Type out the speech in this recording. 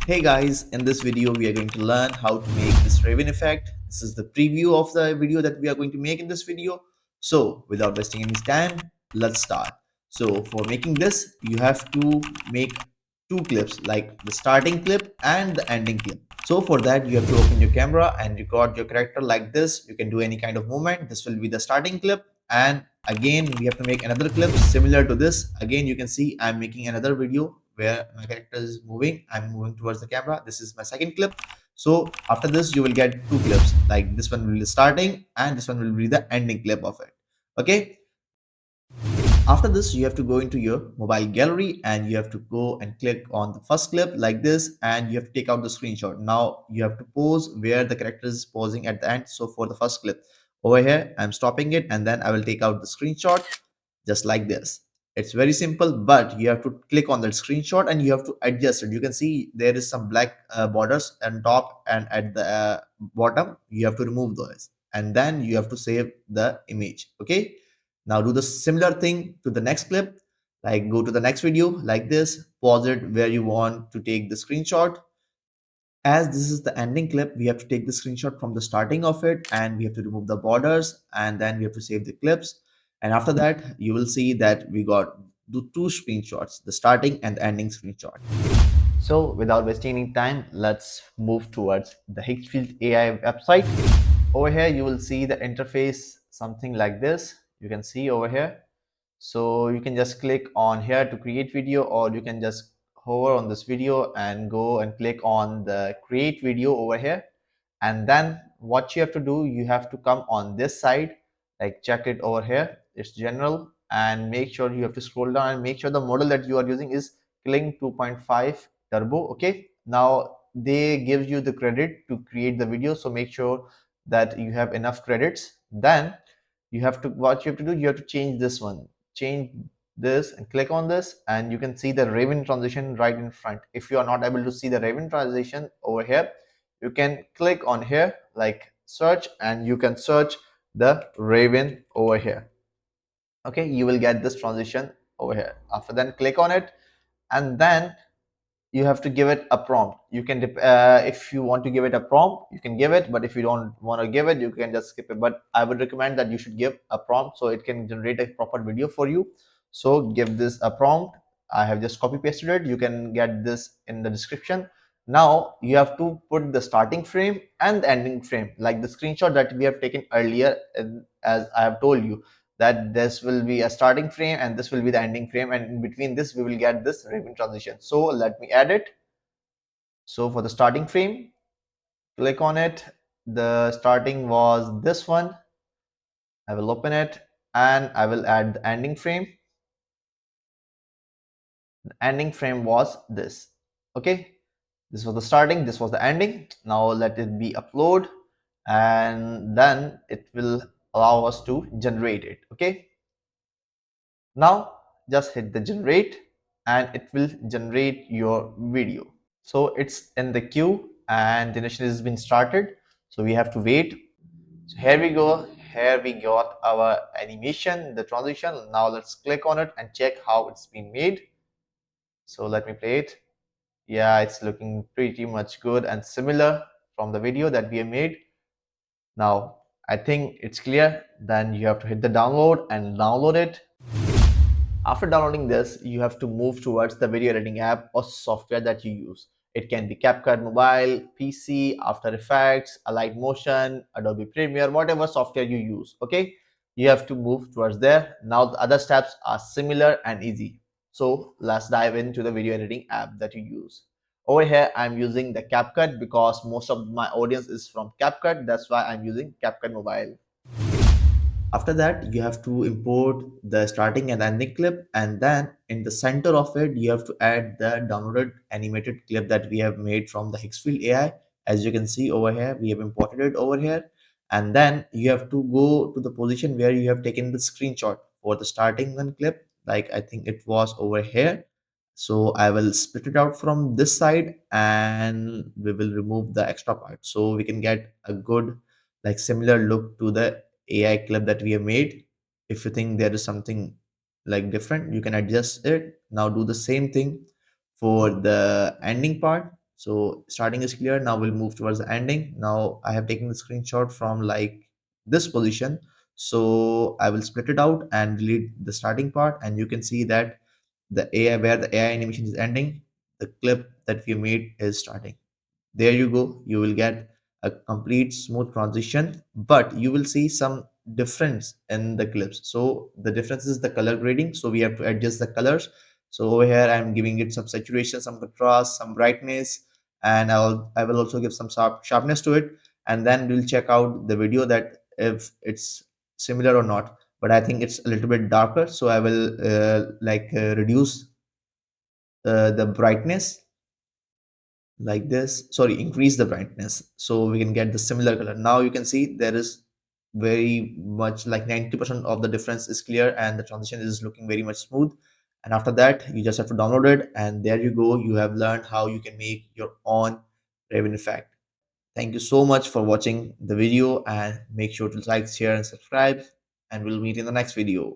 Hey guys, in this video we are going to learn how to make this raven effect. This is the preview of the video that we are going to make in this video. So without wasting any time, let's start. So for making this, you have to make two clips, like the starting clip and the ending clip. So for that, you have to open your camera and record your character like this. You can do any kind of movement. This will be the starting clip. And again, we have to make another clip similar to this. Again, you can see I'm making another video where my character is moving. I'm moving towards the camera. This is my second clip. So after this, you will get two clips. Like this one will be the starting and this one will be the ending clip of it. Okay. After this, you have to go into your mobile gallery and you have to go and click on the first clip like this, and you have to take out the screenshot. Now you have to pose where the character is posing at the end. So for the first clip over here, I'm stopping it and then I will take out the screenshot just like this. It's very simple, but you have to click on that screenshot and you have to adjust it. You can see there is some black borders on top and at the bottom. You have to remove those and then you have to save the image. Okay, now do the similar thing to the next clip, like go to the next video like this, pause it where you want to take the screenshot. As this is the ending clip, we have to take the screenshot from the starting of it and we have to remove the borders and then we have to save the clips. And after that, you will see that we got the two screenshots, the starting and the ending screenshot. So without wasting any time, let's move towards the Higgsfield AI website. Over here, you will see the interface, something like this. You can see over here. So you can just click on here to create video, or you can just hover on this video and go and click on the create video over here. And then what you have to do, you have to come on this side, like check it over here, it's general, and make sure you have to scroll down and make sure the model that you are using is Kling 2.5 turbo. Okay, now they give you the credit to create the video, so make sure that you have enough credits. Then you have to, what you have to do, you have to change this one, change this and click on this, and you can see the raven transition right in front. If you are not able to see the raven transition over here, you can click on here like search and you can search the raven over here. Okay, you will get this transition over here. After then click on it and then you have to give it a prompt. You can if you want to give it a prompt, you can give it, but if you don't want to give it, you can just skip it. But I would recommend that you should give a prompt so it can generate a proper video for you. So give this a prompt. I have just copy pasted it. You can get this in the description. Now you have to put the starting frame and the ending frame, like the screenshot that we have taken earlier. As I have told you that this will be a starting frame and this will be the ending frame, and in between this we will get this raven transition. So let me add it. So for the starting frame, click on it. The starting was this one. I will open it and I will add the ending frame. The ending frame was this. Okay, this was the starting, this was the ending. Now let it be upload and then it will allow us to generate it. Okay, now just hit the generate and it will generate your video. So it's in the queue and generation has been started. So we have to wait. So here we go. Here we got our animation, the transition. Now let's click on it and check how it's been made. So let me play it. Yeah, it's looking pretty much good and similar from the video that we have made. Now I think it's clear. Then you have to hit the download and download it. After downloading this, you have to move towards the video editing app or software that you use. It can be CapCut Mobile, PC, After Effects, Alight Motion, Adobe Premiere, whatever software you use. Okay, you have to move towards there. Now the other steps are similar and easy. So let's dive into the video editing app that you use. Over here, I'm using the CapCut because most of my audience is from CapCut. That's why I'm using CapCut Mobile. After that, you have to import the starting and ending clip, and then in the center of it you have to add the downloaded animated clip that we have made from the Higgsfield AI. As you can see over here, we have imported it over here, and then you have to go to the position where you have taken the screenshot for the starting one clip, like I think it was over here. So I will split it out from this side and we will remove the extra part so we can get a good, like similar look to the AI clip that we have made. If you think there is something like different, you can adjust it. Now do the same thing for the ending part. So starting is clear. Now we'll move towards the ending. Now I have taken the screenshot from like this position. So I will split it out and delete the starting part, and you can see that the AI, where the AI animation is ending, the clip that we made is starting. There you go, you will get a complete smooth transition, but you will see some difference in the clips. So the difference is the color grading, so we have to adjust the colors. So over here I'm giving it some saturation, some contrast, some brightness, and I will also give some sharpness to it, and then we'll check out the video that if it's similar or not. But I think it's a little bit darker, so I will reduce the brightness like this, sorry, increase the brightness so we can get the similar color. Now you can see there is very much like 90% of the difference is clear, and the transition is looking very much smooth. And after that you just have to download it, and there you go, you have learned how you can make your own Raven effect. Thank you so much for watching the video, and make sure to like, share and subscribe, and we'll meet in the next video.